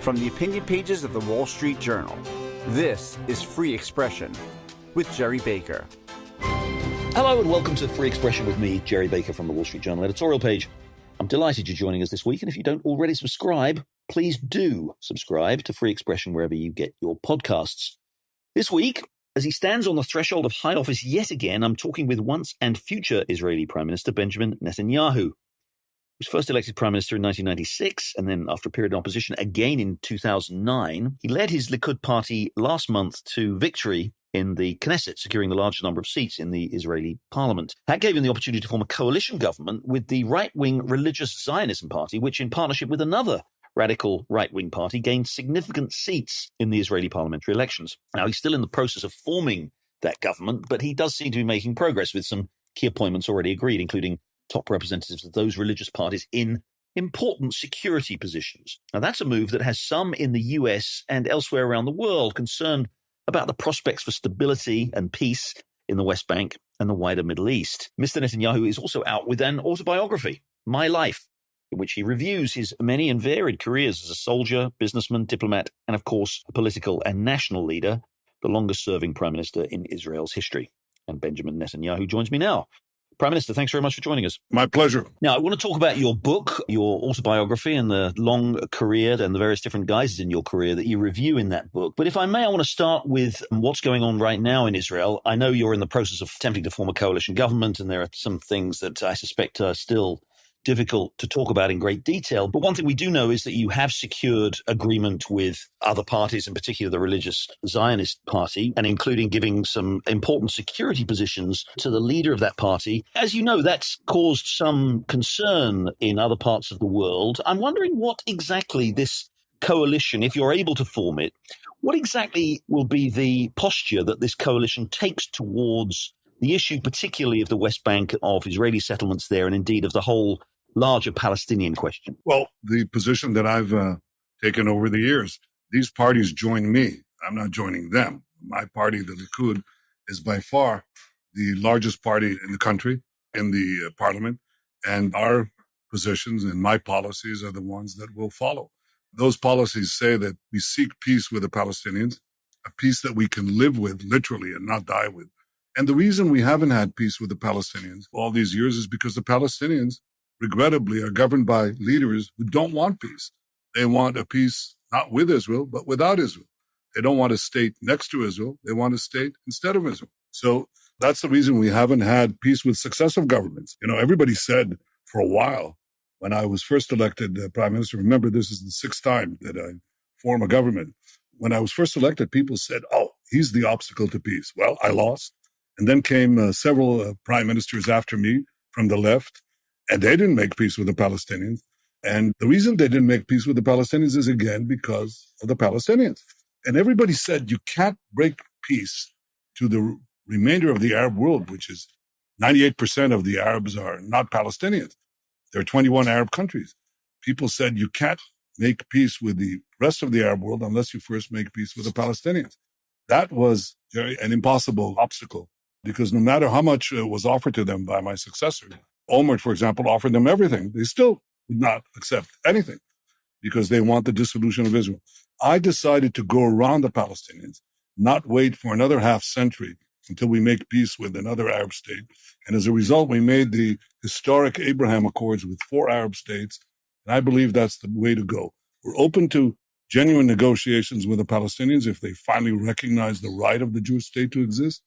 From the opinion pages of the Wall Street Journal, this is Free Expression with Gerry Baker. Hello and welcome to Free Expression with me, Gerry Baker from the Wall Street Journal editorial page. I'm delighted you're joining us this week, and if you don't already subscribe, please do subscribe to Free Expression wherever you get your podcasts. This week, as he stands on the threshold of high office yet again, I'm talking with once and future Israeli Prime Minister Benjamin Netanyahu. He was first elected Prime Minister in 1996, and then after a period of opposition again in 2009, he led his Likud party last month to victory in the Knesset, securing the largest number of seats in the Israeli parliament. That gave him the opportunity to form a coalition government with the right-wing Religious Zionism Party, which in partnership with another radical right-wing party gained significant seats in the Israeli parliamentary elections. Now, he's still in the process of forming that government, but he does seem to be making progress with some key appointments already agreed, including top representatives of those religious parties in important security positions. Now, that's a move that has some in the US and elsewhere around the world concerned about the prospects for stability and peace in the West Bank and the wider Middle East. Mr. Netanyahu is also out with an autobiography, My Life, in which he reviews his many and varied careers as a soldier, businessman, diplomat, and of course, a political and national leader, the longest-serving prime minister in Israel's history. And Benjamin Netanyahu joins me now. Prime Minister, thanks very much for joining us. My pleasure. Now, I want to talk about your book, your autobiography, and the long career and the various different guises in your career that you review in that book. But if I may, I want to start with what's going on right now in Israel. I know you're in the process of attempting to form a coalition government, and there are some things that I suspect are still difficult to talk about in great detail. But one thing we do know is that you have secured agreement with other parties, in particular the Religious Zionist Party, and including giving some important security positions to the leader of that party. As you know, that's caused some concern in other parts of the world. I'm wondering what exactly this coalition, if you're able to form it, what exactly will be the posture that this coalition takes towards the issue, particularly of the West Bank, of Israeli settlements there, and indeed of the whole larger Palestinian question? Well, the position that I've taken over the years, these parties join me. I'm not joining them. My party, the Likud, is by far the largest party in the country, in the parliament, and our positions and my policies are the ones that we'll follow. Those policies say that we seek peace with the Palestinians, a peace that we can live with literally and not die with. And the reason we haven't had peace with the Palestinians all these years is because the Palestinians, regrettably, are governed by leaders who don't want peace. They want a peace not with Israel, but without Israel. They don't want a state next to Israel. They want a state instead of Israel. So that's the reason we haven't had peace with successive governments. You know, everybody said for a while, when I was first elected prime minister, remember this is the sixth time that I form a government. When I was first elected, people said, oh, he's the obstacle to peace. Well, I lost. And then came several prime ministers after me from the left, and they didn't make peace with the Palestinians. And the reason they didn't make peace with the Palestinians is, again, because of the Palestinians. And everybody said you can't break peace to the remainder of the Arab world, which is 98% of the Arabs are not Palestinians. There are 21 Arab countries. People said you can't make peace with the rest of the Arab world unless you first make peace with the Palestinians. That was an impossible obstacle, because no matter how much was offered to them by my successor, Olmert, for example, offered them everything. They still would not accept anything because they want the dissolution of Israel. I decided to go around the Palestinians, not wait for another half century until we make peace with another Arab state. And as a result, we made the historic Abraham Accords with 4 Arab states. And I believe that's the way to go. We're open to genuine negotiations with the Palestinians if they finally recognize the right of the Jewish state to exist.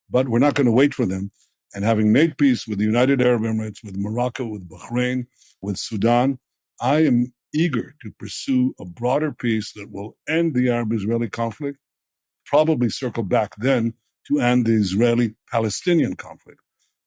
But we're not going to wait for them. And having made peace with the United Arab Emirates, with Morocco, with Bahrain, with Sudan, I am eager to pursue a broader peace that will end the Arab-Israeli conflict, probably circle back then to end the Israeli-Palestinian conflict.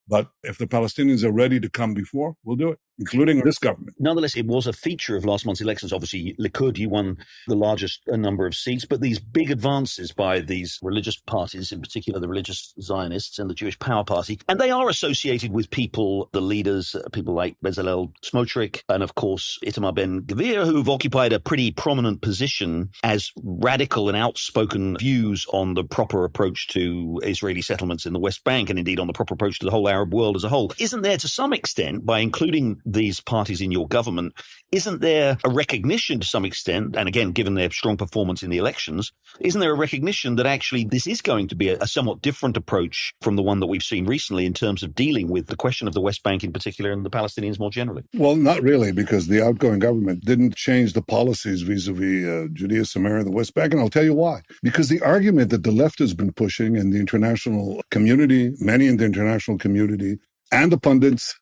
But if the Palestinians are ready to come before, we'll do it, including this government. Nonetheless, it was a feature of last month's elections. Obviously, Likud, you won the largest number of seats, but these big advances by these religious parties, in particular the Religious Zionists and the Jewish Power Party, and they are associated with people, the leaders, people like Bezalel Smotrich and, of course, Itamar Ben-Gvir, who've occupied a pretty prominent position as radical and outspoken views on the proper approach to Israeli settlements in the West Bank, and indeed on the proper approach to the whole Arab world as a whole. Isn't there, to some extent, by including these parties in your government, isn't there a recognition to some extent, and again, given their strong performance in the elections, isn't there a recognition that actually this is going to be a somewhat different approach from the one that we've seen recently in terms of dealing with the question of the West Bank in particular and the Palestinians more generally? Well, not really, because the outgoing government didn't change the policies vis-a-vis Judea, Samaria, and the West Bank, and I'll tell you why. Because the argument that the left has been pushing and the international community, many in the international community, and the pundits,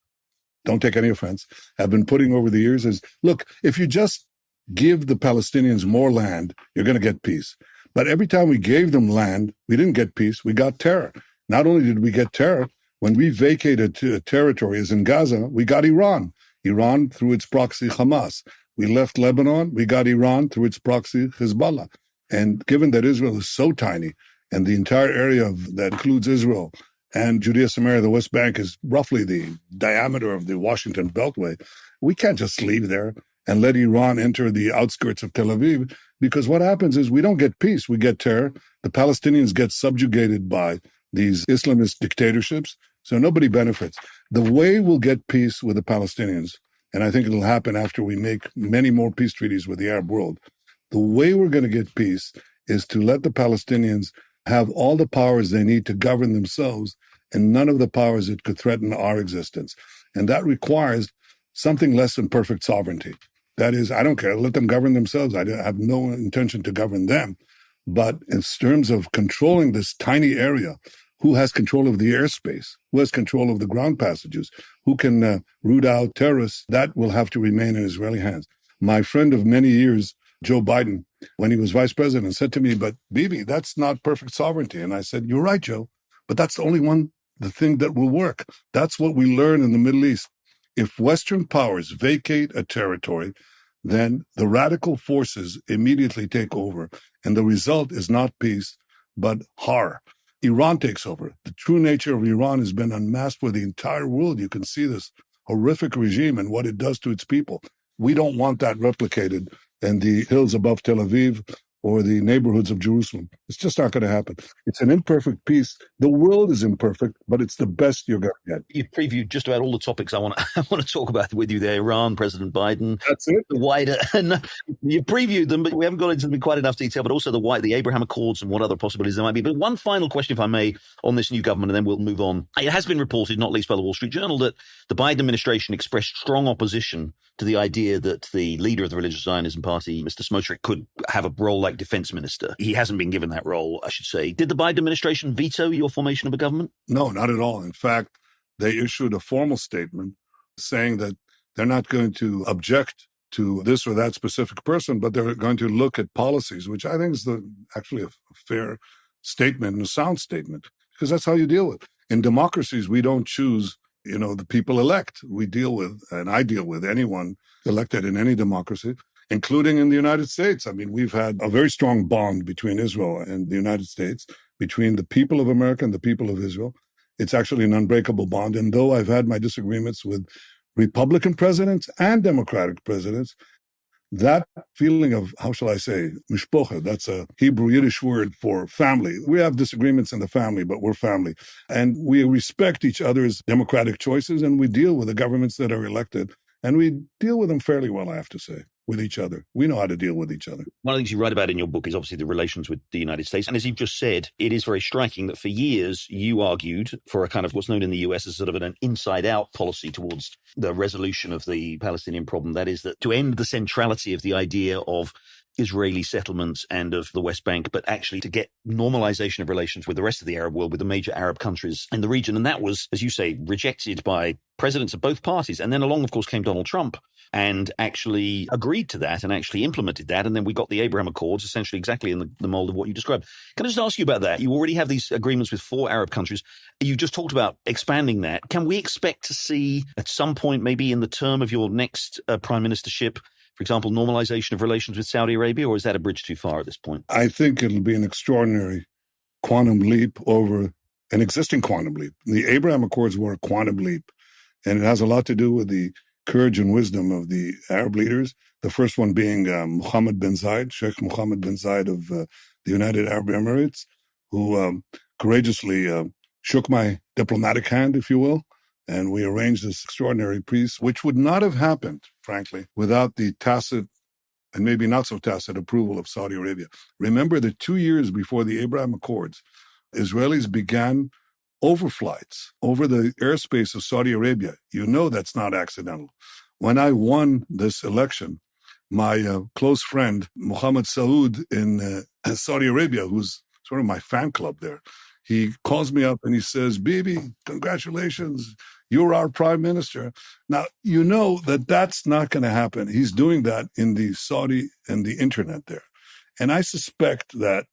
don't take any offense, have been putting over the years is, look, if you just give the Palestinians more land, you're going to get peace. But every time we gave them land, we didn't get peace, we got terror. Not only did we get terror, when we vacated territory, as in Gaza, we got Iran. Iran through its proxy Hamas. We left Lebanon, we got Iran through its proxy Hezbollah. And given that Israel is so tiny, and the entire area that includes Israel and Judea, Samaria, the West Bank is roughly the diameter of the Washington Beltway, we can't just leave there and let Iran enter the outskirts of Tel Aviv, because what happens is we don't get peace, we get terror. The Palestinians get subjugated by these Islamist dictatorships, so nobody benefits. The way we'll get peace with the Palestinians, and I think it'll happen after we make many more peace treaties with the Arab world, the way we're going to get peace is to let the Palestinians have all the powers they need to govern themselves and none of the powers that could threaten our existence. And that requires something less than perfect sovereignty. That is, I don't care, let them govern themselves. I have no intention to govern them. But in terms of controlling this tiny area, who has control of the airspace? Who has control of the ground passages? Who can root out terrorists? That will have to remain in Israeli hands. My friend of many years, Joe Biden, when he was vice president, said to me, but Bibi, that's not perfect sovereignty. And I said, you're right, Joe, but that's the only the thing that will work. That's what we learn in the Middle East. If Western powers vacate a territory, then the radical forces immediately take over. And the result is not peace, but horror. Iran takes over. The true nature of Iran has been unmasked for the entire world. You can see this horrific regime and what it does to its people. We don't want that replicated in the hills above Tel Aviv or the neighborhoods of Jerusalem. It's just not going to happen. It's an imperfect peace. The world is imperfect, but it's the best you're going to get. You've previewed just about all the topics I want to talk about with you there. Iran, President Biden. That's it. The wider, you previewed them, but we haven't got into them in quite enough detail, but also the Abraham Accords and what other possibilities there might be. But one final question, if I may, on this new government, and then we'll move on. It has been reported, not least by the Wall Street Journal, that the Biden administration expressed strong opposition to the idea that the leader of the Religious Zionism Party, Mr. Smotrich, could have a role like defense minister. He hasn't been given that role, I should say. Did the Biden administration veto your formation of a government? No, not at all. In fact, they issued a formal statement saying that they're not going to object to this or that specific person, but they're going to look at policies, which I think is actually a fair statement and a sound statement, because that's how you deal with it. In democracies, we don't choose the people elect. We deal with, and I deal with anyone elected in any democracy, including in the United States. I mean, we've had a very strong bond between Israel and the United States, between the people of America and the people of Israel. It's actually an unbreakable bond. And though I've had my disagreements with Republican presidents and Democratic presidents, that feeling of, how shall I say, mishpocha, that's a Hebrew Yiddish word for family. We have disagreements in the family, but we're family. And we respect each other's democratic choices, and we deal with the governments that are elected. And we deal with them fairly well, I have to say, with each other. We know how to deal with each other. One of the things you write about in your book is obviously the relations with the United States. And as you've just said, it is very striking that for years you argued for a kind of what's known in the US as sort of an inside-out policy towards the resolution of the Palestinian problem. That is, that to end the centrality of the idea of Israeli settlements and of the West Bank, but actually to get normalization of relations with the rest of the Arab world, with the major Arab countries in the region. And that was, as you say, rejected by presidents of both parties. And then along, of course, came Donald Trump and actually agreed to that and actually implemented that. And then we got the Abraham Accords, essentially exactly in the mold of what you described. Can I just ask you about that? You already have these agreements with 4 Arab countries. You just talked about expanding that. Can we expect to see at some point, maybe in the term of your next prime ministership, for example, normalization of relations with Saudi Arabia, or is that a bridge too far at this point? I think it'll be an extraordinary quantum leap over an existing quantum leap. The Abraham Accords were a quantum leap, and it has a lot to do with the courage and wisdom of the Arab leaders, the first one being Mohammed bin Zayed, Sheikh Mohammed bin Zayed of the United Arab Emirates, who courageously shook my diplomatic hand, if you will, And we arranged this extraordinary peace, which would not have happened, frankly, without the tacit and maybe not so tacit approval of Saudi Arabia. Remember that 2 years before the Abraham Accords, Israelis began overflights over the airspace of Saudi Arabia. You know that's not accidental. When I won this election, my close friend, Mohammed Saud in Saudi Arabia, who's sort of my fan club there, he calls me up and he says, Bibi, congratulations, you're our prime minister. Now, you know that that's not going to happen. He's doing that in the Saudi and the internet there. And I suspect that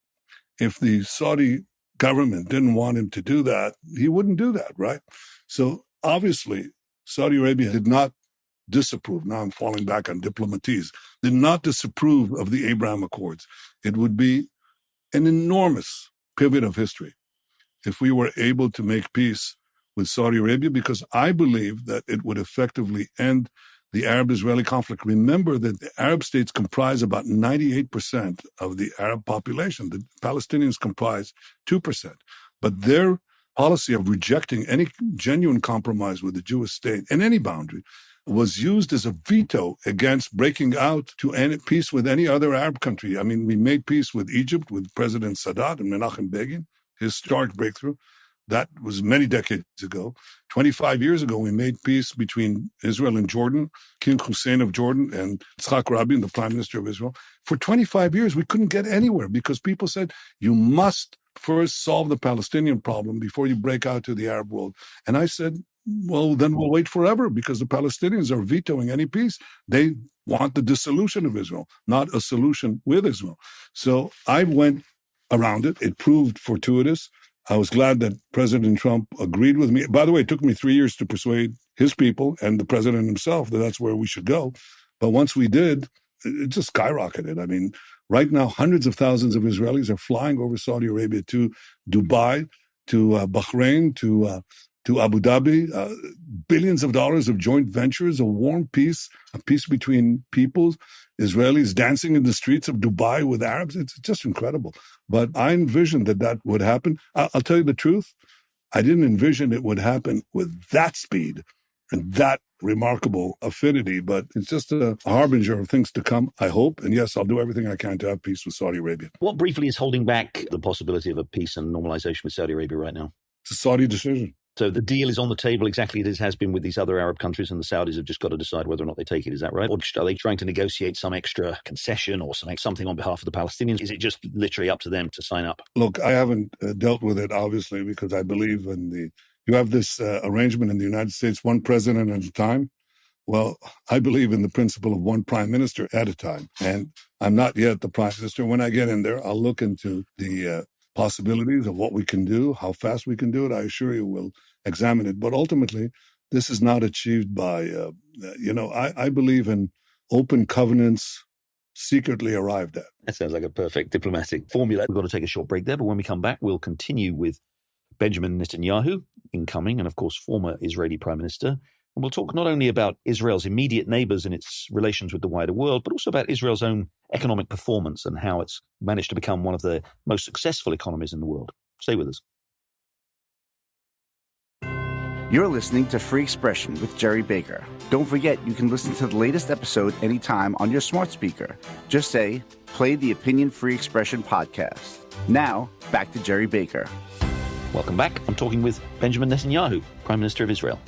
if the Saudi government didn't want him to do that, he wouldn't do that, right? So obviously, Saudi Arabia did not disapprove. Now I'm falling back on diplomatese. Did not disapprove of the Abraham Accords. It would be an enormous pivot of history if we were able to make peace with Saudi Arabia, because I believe that it would effectively end the Arab-Israeli conflict. Remember that the Arab states comprise about 98% of the Arab population. The Palestinians comprise 2%. But their policy of rejecting any genuine compromise with the Jewish state and any boundary was used as a veto against breaking out to any peace with any other Arab country. I mean, we made peace with Egypt, with President Sadat and Menachem Begin, historic breakthrough. That was many decades ago. 25 years ago, we made peace between Israel and Jordan, King Hussein of Jordan and Yitzhak Rabin, the prime minister of Israel. For 25 years, we couldn't get anywhere because people said, you must first solve the Palestinian problem before you break out to the Arab world. And I said, well, then we'll wait forever because the Palestinians are vetoing any peace. They want the dissolution of Israel, not a solution with Israel. So I went around it. It proved fortuitous. I was glad that President Trump agreed with me. By the way, it took me 3 years to persuade his people and the president himself that that's where we should go. But once we did, it just skyrocketed. I mean, right now, hundreds of thousands of Israelis are flying over Saudi Arabia to Dubai, to Bahrain, to Abu Dhabi, billions of dollars of joint ventures, a warm peace, a peace between peoples, Israelis dancing in the streets of Dubai with Arabs. It's just incredible. But I envisioned that that would happen. I'll tell you the truth. I didn't envision it would happen with that speed and that remarkable affinity, but it's just a harbinger of things to come, I hope. And yes, I'll do everything I can to have peace with Saudi Arabia. What briefly is holding back the possibility of a peace and normalization with Saudi Arabia right now? It's a Saudi decision. So the deal is on the table exactly as it has been with these other Arab countries, and the Saudis have just got to decide whether or not they take it. Is that right? Or are they trying to negotiate some extra concession or something on behalf of the Palestinians? Is it just literally up to them to sign up? Look, I haven't dealt with it, obviously, because I believe in you have this arrangement in the United States, one president at a time. Well, I believe in the principle of one prime minister at a time. And I'm not yet the prime minister. When I get in there, I'll look into the possibilities of what we can do, how fast we can do it. I assure you we'll examine it. But ultimately, this is not achieved by, I believe in open covenants secretly arrived at. That sounds like a perfect diplomatic formula. We've got to take a short break there, but when we come back, we'll continue with Benjamin Netanyahu, incoming, and of course, former Israeli Prime Minister. And we'll talk not only about Israel's immediate neighbors and its relations with the wider world, but also about Israel's own economic performance and how it's managed to become one of the most successful economies in the world. Stay with us. You're listening to Free Expression with Gerry Baker. Don't forget, you can listen to the latest episode anytime on your smart speaker. Just say, play the Opinion Free Expression podcast. Now, back to Gerry Baker. Welcome back. I'm talking with Benjamin Netanyahu, Prime Minister of Israel.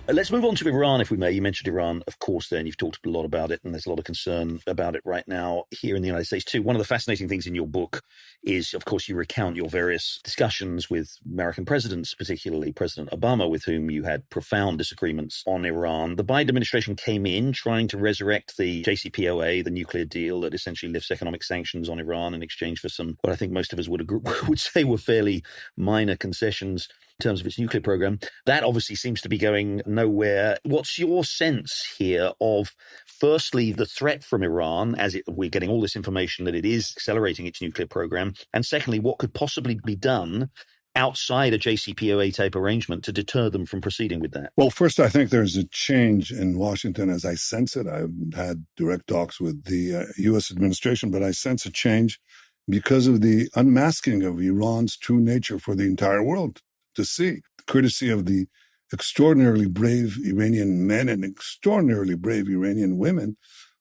Let's move on to Iran, if we may. You mentioned Iran, of course, there, and you've talked a lot about it, and there's a lot of concern about it right now here in the United States, too. One of the fascinating things in your book is, of course, you recount your various discussions with American presidents, particularly President Obama, with whom you had profound disagreements on Iran. The Biden administration came in trying to resurrect the JCPOA, the nuclear deal that essentially lifts economic sanctions on Iran in exchange for some, what I think most of us would say were fairly minor concessions in terms of its nuclear program. That obviously seems to be going nowhere. What's your sense here of, firstly, the threat from Iran, we're getting all this information that it is accelerating its nuclear program, and secondly, what could possibly be done outside a JCPOA type arrangement to deter them from proceeding with that? Well, first, I think there's a change in Washington as I sense it. I haven't had direct talks with the U.S. administration, but I sense a change because of the unmasking of Iran's true nature for the entire world to see, courtesy of the extraordinarily brave Iranian men and extraordinarily brave Iranian women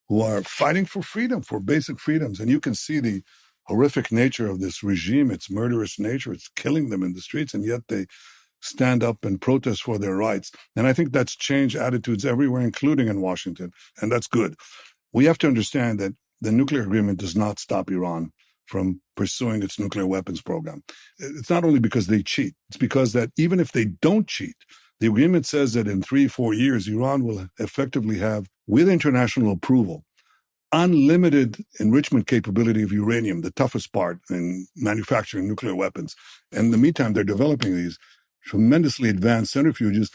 who are fighting for freedom, for basic freedoms. And you can see the horrific nature of this regime, its murderous nature, it's killing them in the streets, and yet they stand up and protest for their rights. And I think that's changed attitudes everywhere, including in Washington, and that's good. We have to understand that the nuclear agreement does not stop Iran from pursuing its nuclear weapons program. It's not only because they cheat, it's because that even if they don't cheat, the agreement says that in 3-4 years, Iran will effectively have, with international approval, unlimited enrichment capability of uranium, the toughest part in manufacturing nuclear weapons. And in the meantime, they're developing these tremendously advanced centrifuges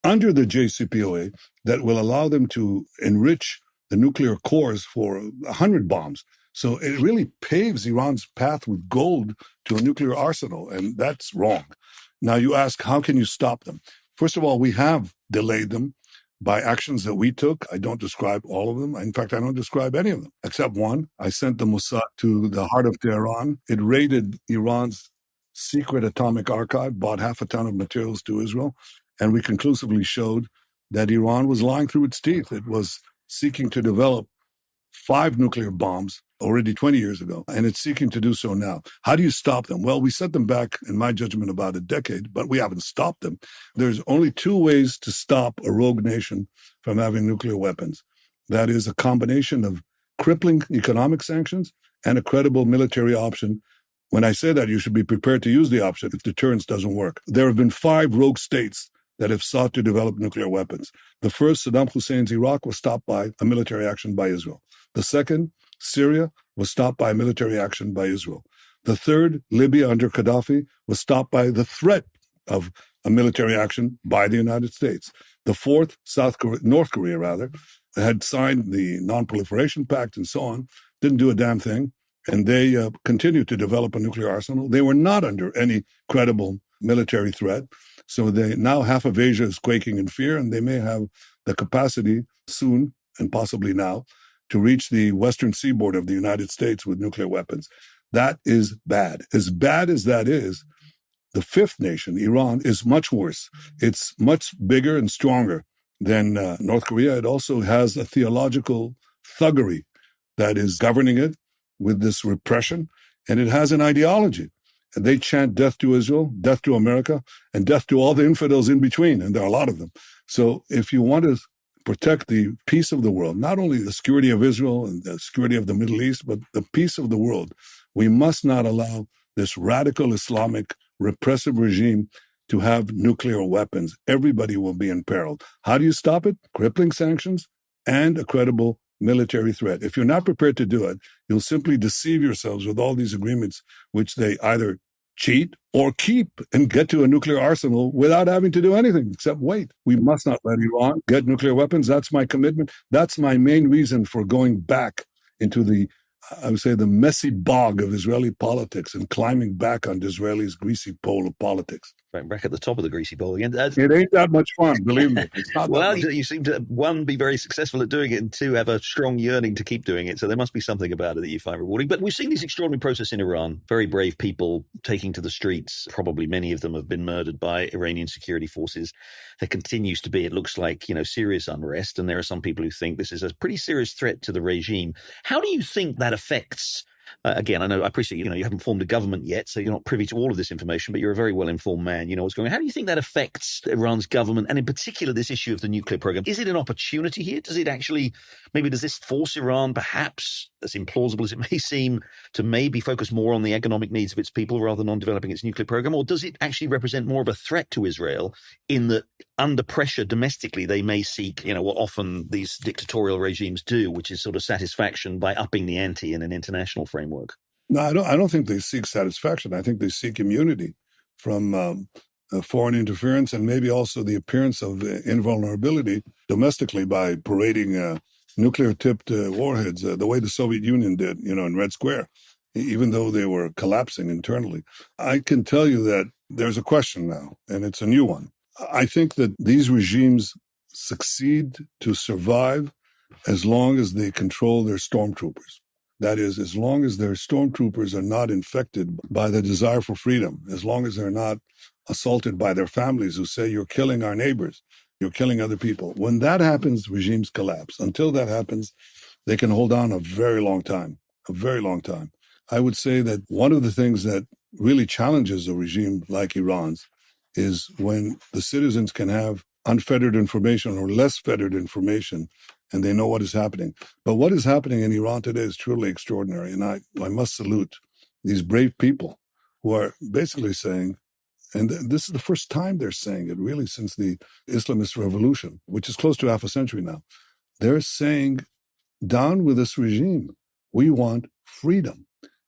under the JCPOA that will allow them to enrich the nuclear cores for 100 bombs. So it really paves Iran's path with gold to a nuclear arsenal, and that's wrong. Now you ask, how can you stop them? First of all, we have delayed them by actions that we took. I don't describe all of them. In fact, I don't describe any of them, except one. I sent the Mossad to the heart of Tehran. It raided Iran's secret atomic archive, bought 6 tons of materials to Israel, and we conclusively showed that Iran was lying through its teeth. It was seeking to develop 5 nuclear bombs already 20 years ago, and it's seeking to do so now. How do you stop them? Well, we set them back, in my judgment, about a decade, but we haven't stopped them. There's only 2 ways to stop a rogue nation from having nuclear weapons. That is a combination of crippling economic sanctions and a credible military option. When I say that, you should be prepared to use the option if deterrence doesn't work. There have been 5 rogue states that have sought to develop nuclear weapons. The first, Saddam Hussein's Iraq, was stopped by a military action by Israel. The second, Syria, was stopped by military action by Israel. The third, Libya under Gaddafi, was stopped by the threat of a military action by the United States. The fourth, North Korea, had signed the Non-Proliferation Pact and so on, didn't do a damn thing, and they continued to develop a nuclear arsenal. They were not under any credible military threat. So now half of Asia is quaking in fear, and they may have the capacity soon, and possibly now, to reach the western seaboard of the United States with nuclear weapons. That is bad. As bad as that is, the fifth nation, Iran, is much worse. It's much bigger and stronger than North Korea. It also has a theological thuggery that is governing it with this repression, and it has an ideology. And they chant death to Israel, death to America, and death to all the infidels in between, and there are a lot of them. So if you want to protect the peace of the world, not only the security of Israel and the security of the Middle East, but the peace of the world, we must not allow this radical Islamic repressive regime to have nuclear weapons. Everybody will be in peril. How do you stop it? Crippling sanctions and a credible military threat. If you're not prepared to do it, you'll simply deceive yourselves with all these agreements, which they either cheat or keep and get to a nuclear arsenal without having to do anything except wait. We must not let Iran get nuclear weapons. That's my commitment. That's my main reason for going back into the, I would say, the messy bog of Israeli politics and climbing back on Disraeli's greasy pole of politics. Right back at the top of the greasy bowl again. It ain't that much fun, believe me. It's not well, that much. you seem to, one, be very successful at doing it, and two, have a strong yearning to keep doing it. So there must be something about it that you find rewarding. But we've seen this extraordinary process in Iran, very brave people taking to the streets. Probably many of them have been murdered by Iranian security forces. There continues to be, it looks like, serious unrest. And there are some people who think this is a pretty serious threat to the regime. How do you think that affects... again, I appreciate, you haven't formed a government yet, so you're not privy to all of this information, but you're a very well-informed man. You know what's going on. How do you think that affects Iran's government, and in particular this issue of the nuclear program? Is it an opportunity here? Does this force Iran, perhaps, as implausible as it may seem, to maybe focus more on the economic needs of its people rather than on developing its nuclear program? Or does it actually represent more of a threat to Israel in that under pressure domestically they may seek, what often these dictatorial regimes do, which is sort of satisfaction by upping the ante in an international framework? No, I don't think they seek satisfaction. I think they seek immunity from foreign interference, and maybe also the appearance of invulnerability domestically by parading nuclear-tipped warheads, the way the Soviet Union did, in Red Square, even though they were collapsing internally. I can tell you that there's a question now, and it's a new one. I think that these regimes succeed to survive as long as they control their stormtroopers. That is, as long as their stormtroopers are not infected by the desire for freedom, as long as they're not assaulted by their families who say, you're killing our neighbors, you're killing other people. When that happens, regimes collapse. Until that happens, they can hold on a very long time, a very long time. I would say that one of the things that really challenges a regime like Iran's is when the citizens can have unfettered information or less fettered information, and they know what is happening. But what is happening in Iran today is truly extraordinary, and I must salute these brave people who are basically saying, and this is the first time they're saying it really since the Islamist revolution, which is close to half a century now. They're saying, down with this regime. We want freedom.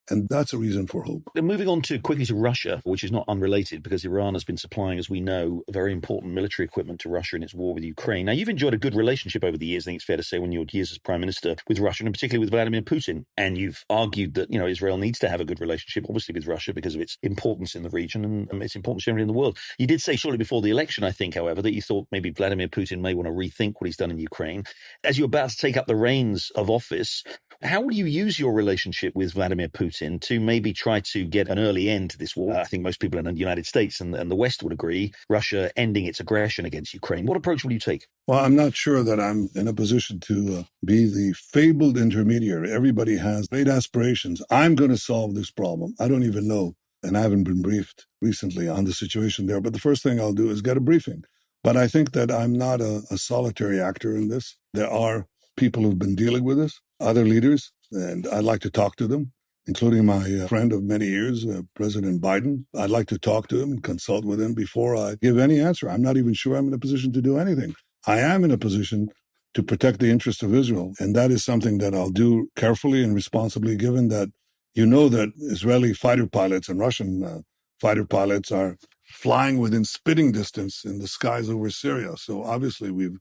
And that's a reason for hope. Moving on quickly to Russia, which is not unrelated because Iran has been supplying, as we know, very important military equipment to Russia in its war with Ukraine. Now, you've enjoyed a good relationship over the years, I think it's fair to say, when your years as prime minister with Russia, and particularly with Vladimir Putin. And you've argued that, Israel needs to have a good relationship, obviously, with Russia because of its importance in the region and its importance generally in the world. You did say shortly before the election, I think, however, that you thought maybe Vladimir Putin may want to rethink what he's done in Ukraine. As you're about to take up the reins of office, how will you use your relationship with Vladimir Putin to maybe try to get an early end to this war? I think most people in the United States and the West would agree, Russia ending its aggression against Ukraine. What approach will you take? Well, I'm not sure that I'm in a position to be the fabled intermediary. Everybody has great aspirations. I'm going to solve this problem. I don't even know, and I haven't been briefed recently on the situation there. But the first thing I'll do is get a briefing. But I think that I'm not a solitary actor in this. There are people who've been dealing with this, other leaders, and I'd like to talk to them, including my friend of many years, President Biden. I'd like to talk to him and consult with him before I give any answer. I'm not even sure I'm in a position to do anything. I am in a position to protect the interests of Israel, and that is something that I'll do carefully and responsibly, given that that Israeli fighter pilots and Russian fighter pilots are flying within spitting distance in the skies over Syria. So obviously we've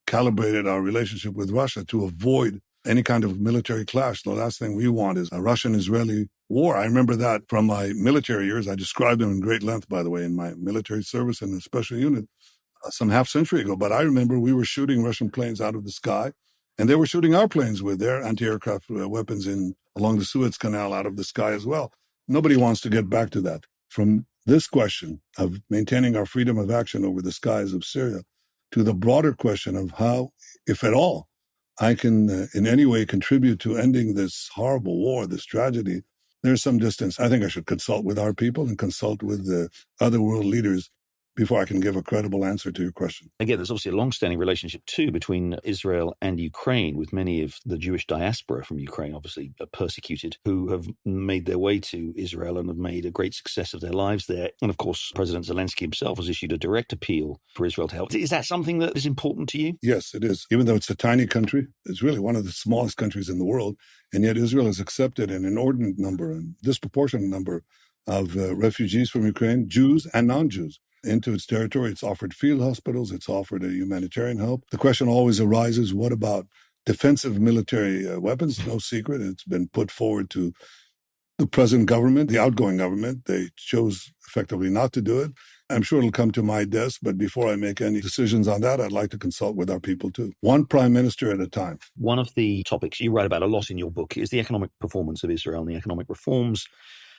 calibrated our relationship with Russia to avoid any kind of military clash. The last thing we want is a Russian-Israeli war. I remember that from my military years. I described them in great length, by the way, in my military service in a special unit some half century ago. But I remember we were shooting Russian planes out of the sky, and they were shooting our planes with their anti-aircraft weapons along the Suez Canal out of the sky as well. Nobody wants to get back to that. From this question of maintaining our freedom of action over the skies of Syria to the broader question of how, if at all, I can in any way contribute to ending this horrible war, this tragedy, there's some distance. I think I should consult with our people and consult with the other world leaders before I can give a credible answer to your question. Again, there's obviously a long-standing relationship, too, between Israel and Ukraine, with many of the Jewish diaspora from Ukraine, obviously persecuted, who have made their way to Israel and have made a great success of their lives there. And, of course, President Zelensky himself has issued a direct appeal for Israel to help. Is that something that is important to you? Yes, it is. Even though it's a tiny country, it's really one of the smallest countries in the world, and yet Israel has accepted an inordinate number and disproportionate number of refugees from Ukraine, Jews and non-Jews, into its territory. It's offered field hospitals. It's offered a humanitarian help. The question always arises, what about defensive military weapons? No secret. It's been put forward to the present government, the outgoing government. They chose effectively not to do it. I'm sure it'll come to my desk, but before I make any decisions on that, I'd like to consult with our people too. One prime minister at a time. One of the topics you write about a lot in your book is the economic performance of Israel and the economic reforms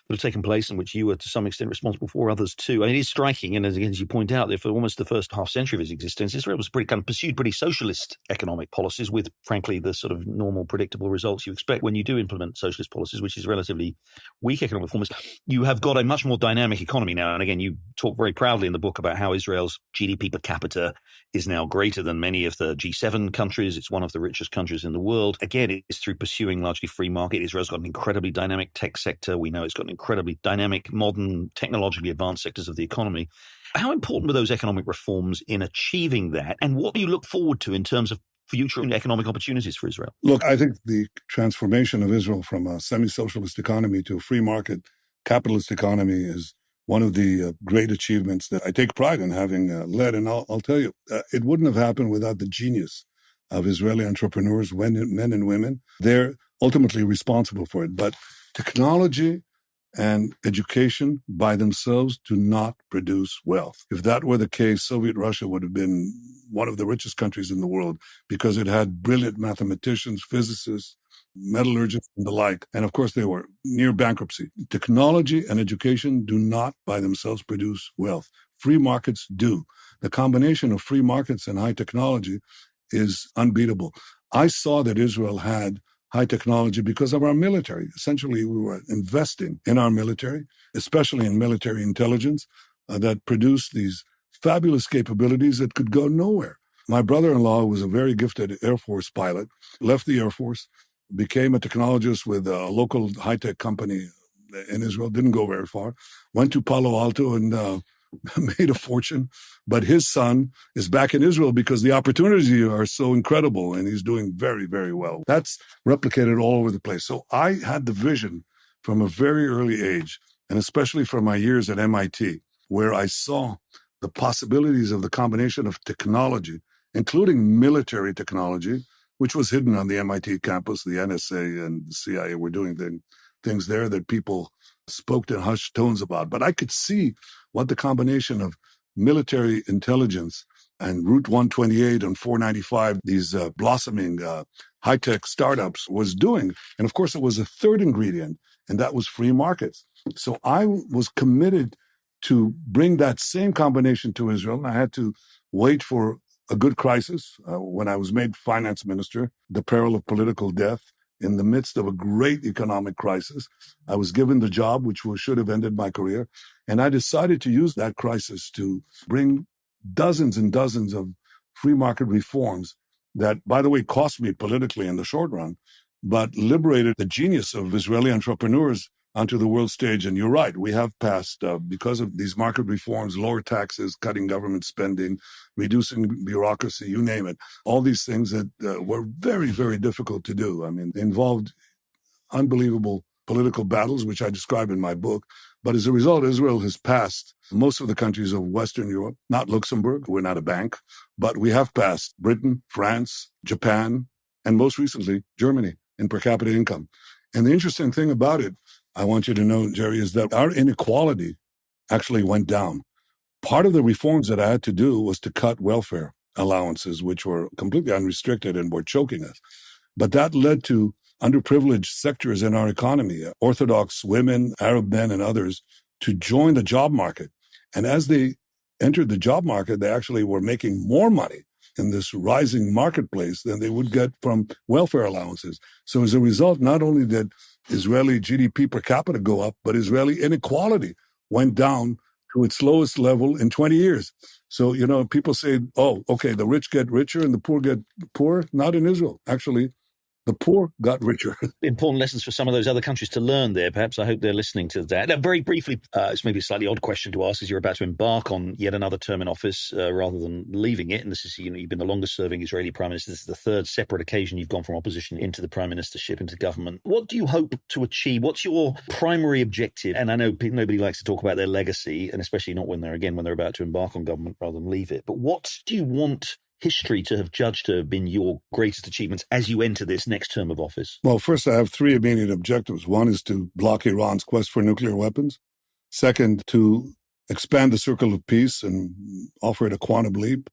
that have taken place, in which you were to some extent responsible for, others too. And it is striking, and as you point out, that for almost the first half century of its existence, Israel was pursued pretty socialist economic policies with, frankly, the sort of normal, predictable results you expect when you do implement socialist policies, which is relatively weak economic performance. You have got a much more dynamic economy now. And again, you talk very proudly in the book about how Israel's GDP per capita is now greater than many of the G7 countries. It's one of the richest countries in the world. Again, it's through pursuing largely free market. Israel's got an incredibly dynamic tech sector. We know it's got an incredibly dynamic, modern, technologically advanced sectors of the economy. How important were those economic reforms in achieving that? And what do you look forward to in terms of future economic opportunities for Israel? Look, I think the transformation of Israel from a semi-socialist economy to a free market capitalist economy is one of the great achievements that I take pride in having led. And I'll tell you, it wouldn't have happened without the genius of Israeli entrepreneurs, men and women. They're ultimately responsible for it. But technology and education by themselves do not produce wealth. If that were the case, Soviet Russia would have been one of the richest countries in the world because it had brilliant mathematicians, physicists, metallurgists, and the like. And of course, they were near bankruptcy. Technology and education do not by themselves produce wealth. free markets do. The combination of free markets and high technology is unbeatable. I saw that Israel had high technology because of our military. Essentially, we were investing in our military, especially in military intelligence, that produced these fabulous capabilities that could go nowhere. My brother-in-law was a very gifted Air Force pilot, left the Air Force, became a technologist with a local high-tech company in Israel, didn't go very far, went to Palo Alto and made a fortune. But his son is back in Israel because the opportunities are so incredible, and he's doing very, very well. That's replicated all over the place. So I had the vision from a very early age, and especially from my years at MIT, where I saw the possibilities of the combination of technology, including military technology, which was hidden on the MIT campus. The NSA and the CIA were doing things there that people spoke in hushed tones about. But I could see what the combination of military intelligence and Route 128 and 495, these blossoming high-tech startups, was doing. And of course, it was a third ingredient, and that was free markets. So I was committed to bring that same combination to Israel. And I had to wait for a good crisis when I was made finance minister, the peril of political death. In the midst of a great economic crisis, I was given the job, which should have ended my career. And I decided to use that crisis to bring dozens and dozens of free market reforms that, by the way, cost me politically in the short run, but liberated the genius of Israeli entrepreneurs onto the world stage. And you're right, we have passed, because of these market reforms, lower taxes, cutting government spending, reducing bureaucracy, you name it, all these things that were very, very difficult to do. I mean, they involved unbelievable political battles, which I describe in my book. But as a result, Israel has passed most of the countries of Western Europe, not Luxembourg, we're not a bank, but we have passed Britain, France, Japan, and most recently, Germany in per capita income. And the interesting thing about it, I want you to know, Jerry, is that our inequality actually went down. Part of the reforms that I had to do was to cut welfare allowances, which were completely unrestricted and were choking us. But that led to underprivileged sectors in our economy, Orthodox women, Arab men, and others, to join the job market. And as they entered the job market, they actually were making more money in this rising marketplace than they would get from welfare allowances. So as a result, not only did Israeli GDP per capita go up, but Israeli inequality went down to its lowest level in 20 years. So, you know, people say, oh, okay, the rich get richer and the poor get poorer. Not in Israel. Actually, the poor got richer. Important lessons for some of those other countries to learn there, perhaps. I hope they're listening to that. Now, very briefly, it's maybe a slightly odd question to ask as you're about to embark on yet another term in office rather than leaving it. And this is, you've been the longest serving Israeli prime minister. This is the third separate occasion you've gone from opposition into the prime ministership, into government. What do you hope to achieve? What's your primary objective? And I know nobody likes to talk about their legacy, and especially not when they're about to embark on government rather than leave it. But what do you want history to have judged to have been your greatest achievements as you enter this next term of office? Well, first, I have three immediate objectives. One is to block Iran's quest for nuclear weapons. Second, to expand the circle of peace and offer it a quantum leap,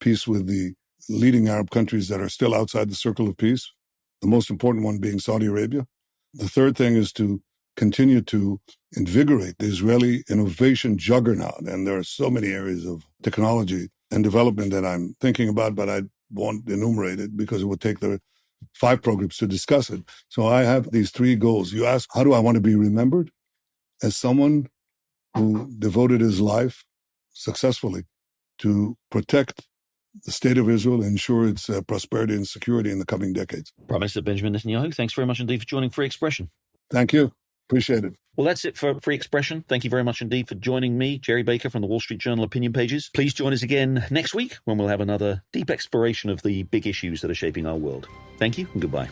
peace with the leading Arab countries that are still outside the circle of peace, the most important one being Saudi Arabia. The third thing is to continue to invigorate the Israeli innovation juggernaut. And there are so many areas of technology and development that I'm thinking about, but I won't enumerate it because it would take the 5 programs to discuss it. So I have these 3 goals. You ask, how do I want to be remembered? As someone who devoted his life successfully to protect the state of Israel and ensure its prosperity and security in the coming decades. Prime Minister Benjamin Netanyahu, thanks very much indeed for joining Free Expression. Thank you. Appreciate it. Well, that's it for Free Expression. Thank you very much indeed for joining me, Gerry Baker from the Wall Street Journal opinion pages. Please join us again next week when we'll have another deep exploration of the big issues that are shaping our world. Thank you and goodbye.